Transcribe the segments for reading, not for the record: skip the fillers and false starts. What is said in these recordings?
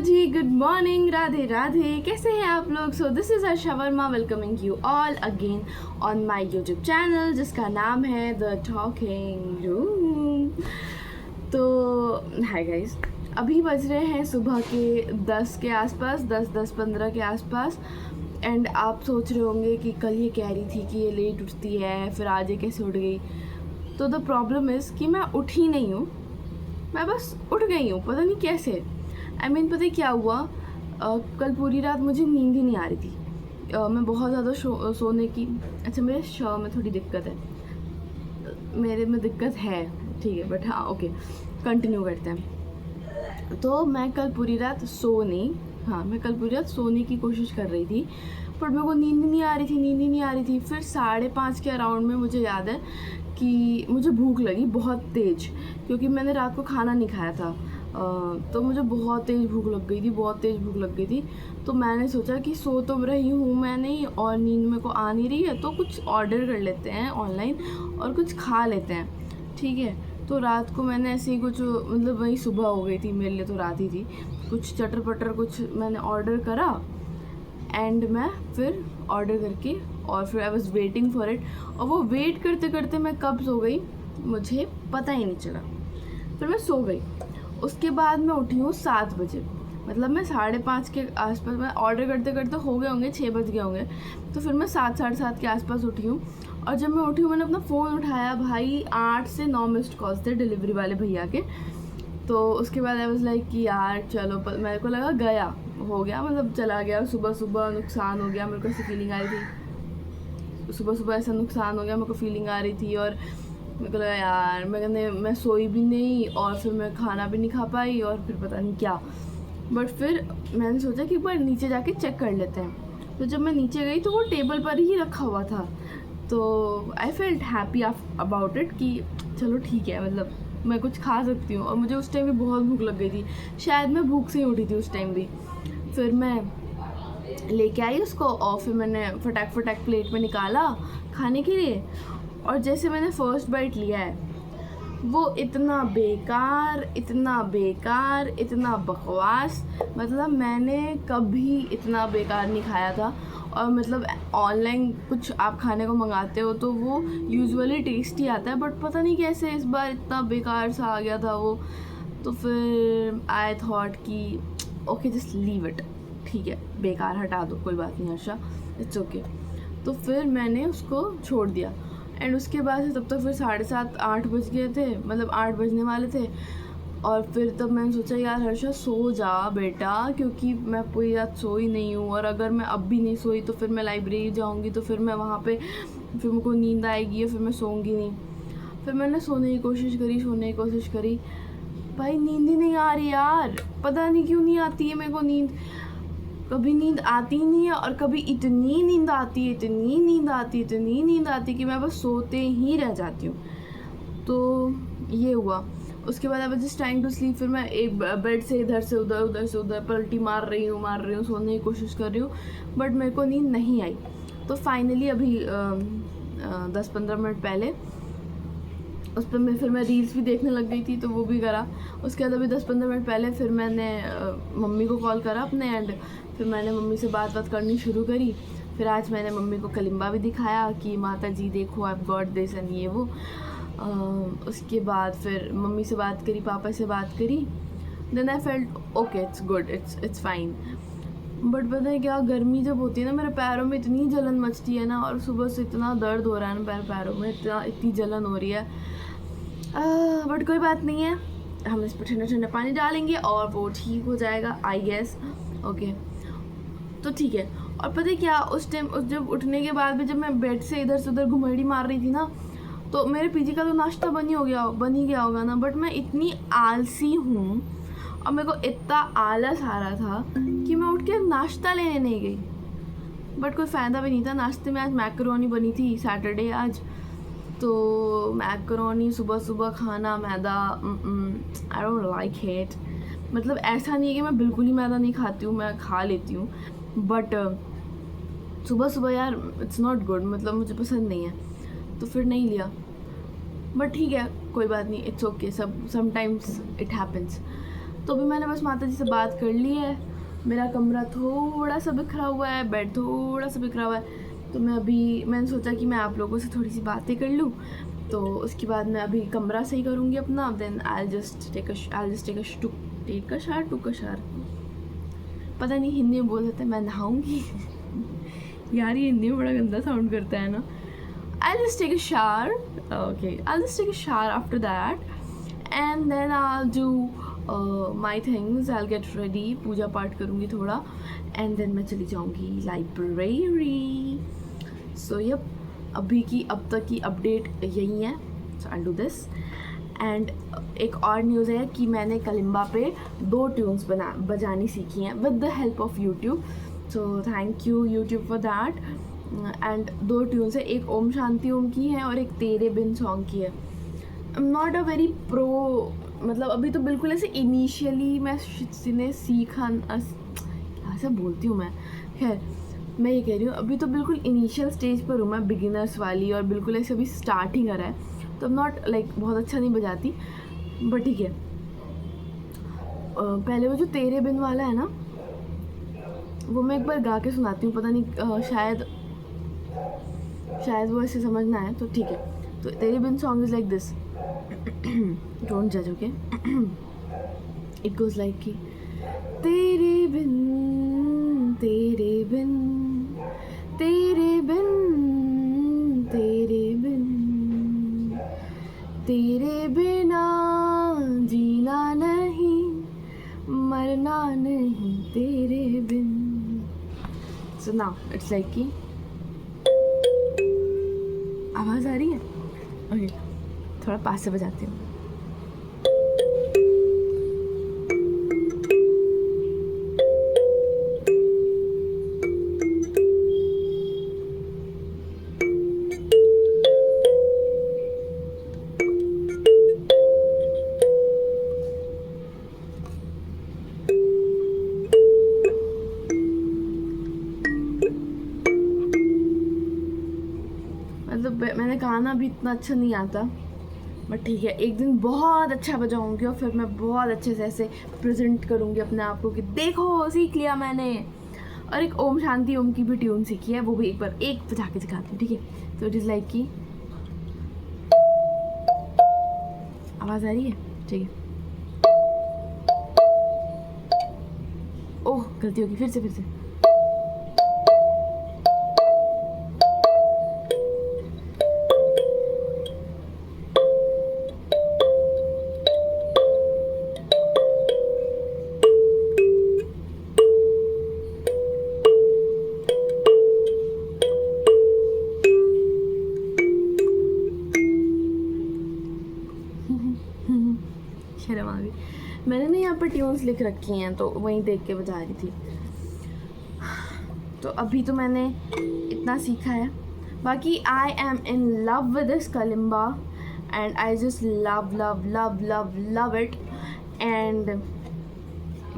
जी, good morning, Radhe Radhe. कैसे हैं आप लोग? So this is Harsha Verma welcoming you all again on my YouTube channel जिसका नाम है द टॉकिंग रूम। तो हाय गाइस, अभी बज रहे हैं सुबह के 10 के आसपास, 10-10-15 के आसपास। एंड आप सोच रहे होंगे कि कल ये कह रही थी कि ये लेट उठती है, फिर आज ये कैसे उठ गई। तो द प्रॉब्लम इज़ कि मैं उठी नहीं हूँ, मैं बस उठ गई हूँ, पता नहीं कैसे। पता है क्या हुआ, कल पूरी रात मुझे नींद ही नहीं आ रही थी। मैं बहुत ज़्यादा सोने की, अच्छा मेरे शो में थोड़ी दिक्कत है, मेरे में दिक्कत है, ठीक है, बट हाँ ओके, कंटिन्यू करते हैं। तो मैं कल पूरी रात मैं कल पूरी रात सोने की कोशिश कर रही थी, पर मेरे को नींद नहीं आ रही थी। फिर 5:30 के अराउंड में मुझे याद है कि मुझे भूख लगी बहुत तेज़, क्योंकि मैंने रात को खाना नहीं खाया था। तो मुझे बहुत तेज़ भूख लग गई थी। तो मैंने सोचा कि सो तो रही हूँ मैं नहीं, और नींद मेरे को आ नहीं रही है, तो कुछ ऑर्डर कर लेते हैं ऑनलाइन और कुछ खा लेते हैं, ठीक है। तो रात को मैंने ऐसे ही कुछ, मतलब वही सुबह हो गई थी, मेरे लिए तो रात ही थी। कुछ चटर पटर कुछ मैंने ऑर्डर करा, एंड मैं फिर ऑर्डर करके, और फिर I was waiting for it, और वो वेट करते करते मैं कब सो गई मुझे पता ही नहीं चला। फिर मैं सो गई। उसके बाद मैं उठी हूँ 7 बजे, मतलब मैं 5:30 के आसपास, मैं ऑर्डर करते करते हो गए होंगे 6 बज गए होंगे। तो फिर मैं 7-7:30 के आसपास उठी हूँ, और जब मैं उठी हूँ मैंने अपना फ़ोन उठाया, भाई 8 से 9 मिस्ड कॉल्स थे डिलीवरी वाले भैया के। तो उसके बाद आई वाज लाइक कि यार चलो, मेरे को लगा गया हो गया, मतलब चला गया, सुबह सुबह नुकसान हो गया, मेरे को ऐसी फीलिंग आ रही थी, सुबह सुबह ऐसा नुकसान हो गया, मेरे को फीलिंग आ रही थी। और मेरे को लगा यार मैं सोई भी नहीं, और फिर मैं खाना भी नहीं खा पाई, और फिर पता नहीं क्या। बट फिर मैंने सोचा कि एक बार नीचे जाके चेक कर लेते हैं। तो जब मैं नीचे गई तो वो टेबल पर ही रखा हुआ था। तो I felt happy about it कि चलो ठीक है, मतलब मैं कुछ खा सकती हूँ। और मुझे उस टाइम भी बहुत भूख लग गई थी, शायद मैं भूख से ही उठी थी उस टाइम भी। फिर मैं लेके आई उसको, और फिर मैंने फटाक प्लेट में निकाला खाने के लिए। और जैसे मैंने फर्स्ट बाइट लिया है, वो इतना बेकार, इतना बकवास, मतलब मैंने कभी इतना बेकार नहीं खाया था। और मतलब ऑनलाइन कुछ आप खाने को मंगाते हो तो वो यूजुअली टेस्टी आता है, बट पता नहीं कैसे इस बार इतना बेकार सा आ गया था वो। तो फिर आई थॉट कि ओके जस्ट लीव इट, ठीक है, बेकार हटा दो, कोई बात नहीं हर्षा, इट्स ओके। तो फिर मैंने उसको छोड़ दिया। एंड उसके बाद से तब तक फिर 7:30-8 बज गए थे, मतलब 8 बजने वाले थे। और फिर तब मैंने सोचा यार हर्षा सो जा बेटा, क्योंकि मैं पूरी रात सोई नहीं हूँ, और अगर मैं अब भी नहीं सोई तो फिर मैं लाइब्रेरी जाऊँगी, तो फिर मैं वहाँ पे फिर मेरे को नींद आएगी, और फिर मैं सोऊंगी नहीं। फिर मैंने सोने की कोशिश करी, भाई नींद ही नहीं आ रही यार, पता नहीं क्यों नहीं आती है मेरे को नींद। कभी नींद आती नहीं है, और कभी इतनी नींद आती है कि मैं बस सोते ही रह जाती हूँ। तो ये हुआ। उसके बाद I was just trying to sleep. फिर मैं एक बेड से इधर से उधर पलटी मार रही हूँ, सोने की कोशिश कर रही हूँ, बट मेरे को नींद नहीं आई। तो फाइनली अभी 10-15 मिनट पहले उस पर फिर मैं रील्स भी देखने लग गई थी, तो वो भी करा। उसके बाद अभी 10-15 मिनट पहले फिर मैंने मम्मी को कॉल करा अपने एंड, फिर मैंने मम्मी से बात करनी शुरू करी। फिर आज मैंने मम्मी को कलिम्बा भी दिखाया कि माता जी देखो I have got this and ये वो। उसके बाद फिर मम्मी से बात करी, पापा से बात करी, then I felt okay, it's good, it's fine. But पता है क्या, गर्मी जब होती है ना, मेरे पैरों में इतनी जलन मचती है ना, और सुबह से इतना दर्द हो रहा है ना पैरों में, इतनी जलन हो रही है। बट कोई बात नहीं है, हम इस पर ठंडा पानी डालेंगे और वो ठीक हो जाएगा आई गेस। ओके, तो ठीक है। और पता है क्या, उस टाइम जब उठने के बाद भी जब मैं बेड से इधर से उधर घुमड़ी मार रही थी ना, तो मेरे पीजी का तो नाश्ता बन ही गया होगा ना, बट मैं इतनी आलसी हूँ, और मेरे को इतना आलस आ रहा था कि मैं उठ के नाश्ता लेने नहीं गई। बट कोई फ़ायदा भी नहीं था, नाश्ते में आज मैकरोनी बनी थी, सैटरडे आज, तो मैकरोनी सुबह सुबह खाना, मैदा, आई डोंट लाइक इट। मतलब ऐसा नहीं है कि मैं बिल्कुल ही मैदा नहीं खाती हूँ, मैं खा लेती हूँ, बट सुबह सुबह यार इट्स नॉट गुड, मतलब मुझे पसंद नहीं है, तो फिर नहीं लिया। बट ठीक है, कोई बात नहीं, it's okay, sometimes it happens. तो भी मैंने बस माता जी से बात कर ली है। मेरा कमरा थोड़ा सा बिखरा हुआ है, बेड थोड़ा सा बिखरा हुआ है, तो मैंने सोचा कि मैं आप लोगों से थोड़ी सी बातें कर लूँ। तो उसके बाद मैं अभी कमरा सही करूँगी अपना, then I just take a shower. पता नहीं हिंदी में बोल सकते हैं, मैं नहाऊँगी। यार ये हिंदी में बड़ा गंदा साउंड करता है ना। I'll just take a shower. Okay, I'll just take a shower after that, and then I'll do my things. I'll get ready. पूजा पाठ करूँगी थोड़ा, and then मैं चली जाऊँगी लाइब्रेरी. So yep, अब तक की अपडेट यही है. So I'll do this. And एक और न्यूज़ है कि मैंने कलिम्बा पे 2 ट्यून्स बजानी सीखी हैं with the help of YouTube. So thank you YouTube for that. And 2 tunes है, एक ओम शांति ओम की है और एक तेरे बिन सॉन्ग की है. I am not a very pro, मतलब अभी तो बिल्कुल ऐसे इनिशियली मैं ने सीखा, ऐसे बोलती हूँ मैं. खैर मैं ये कह रही हूँ अभी तो बिल्कुल इनिशियल स्टेज पर हूँ मैं, बिगिनर्स वाली, और बिल्कुल ऐसे अभी स्टार्टिंग कर रहा है, तो नॉट लाइक बहुत अच्छा नहीं बजाती, बट ठीक है. पहले वो जो तेरे बिन वाला है ना, वो मैं एक बार गा के सुनाती हूँ. पता नहीं शायद वो ऐसे समझना है, तो ठीक है. तो Tere Bin song is like this. Don't जज, ओके. इट गोज़ लाइक कि तेरे बिन तेरे बिन तेरे बिन तेरे बिन तेरे बिना जीना नहीं मरना नहीं तेरे बिन. सो नाउ इट्स लाइक कि आवाज़ आ रही है. ओके, थोड़ा पास से बजाती हूँ. मतलब मैंने गाना भी इतना अच्छा नहीं आता, बट ठीक है, एक दिन बहुत अच्छा बजाऊंगी और फिर मैं बहुत अच्छे से ऐसे प्रेजेंट करूंगी अपने आप को कि देखो सीख लिया मैंने. और एक ओम शांति ओम की भी ट्यून सीखी है, वो भी एक बार बजा के दिखाती हूँ, ठीक है. तो इट इज़ लाइक कि आवाज़ आ रही है, ठीक है. ओह गलती होगी, फिर से. शर्म आ गई. मैंने ना यहाँ पर ट्यून्स लिख रखी हैं, तो वहीं देख के बजा रही थी. तो अभी तो मैंने इतना सीखा है. बाकी I am in love with this kalimba and I just love love love love love it. And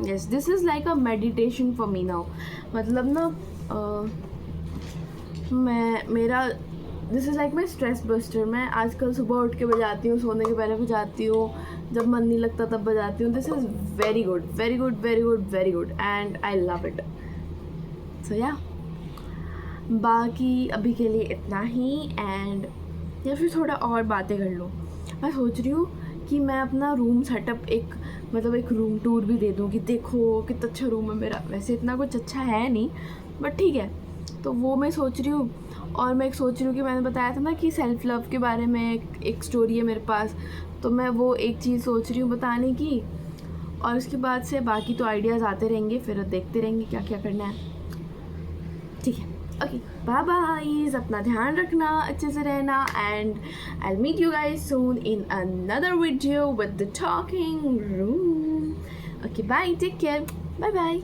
yes, this is like a meditation for me now. मतलब ना this is like my stress buster. मैं आजकल सुबह उठ के बजाती हूँ, सोने के पहले बजाती हूँ, जब मन नहीं लगता तब बजाती हूँ. This is very good, very good, very good, very good, and I love it. So yeah, बाकी अभी के लिए इतना ही. एंड या फिर थोड़ा और बातें कर लूँ. मैं सोच रही हूँ कि मैं अपना रूम सेटअप एक रूम टूर भी दे दूँ कि देखो कितना अच्छा रूम है मेरा. वैसे इतना कुछ अच्छा है नहीं, बट ठीक है. तो वो मैं सोच रही हूँ. और मैं सोच रही हूँ कि मैंने बताया था ना कि सेल्फ़ लव के बारे में एक स्टोरी है मेरे पास, तो मैं वो एक चीज़ सोच रही हूँ बताने की. और उसके बाद से बाकी तो आइडियाज़ आते रहेंगे, फिर देखते रहेंगे क्या क्या करना है. ठीक है, ओके, बाय बाय. अपना ध्यान रखना, अच्छे से रहना, and I meet you guys soon in another video with the talking room. Okay, bye, take care, bye bye.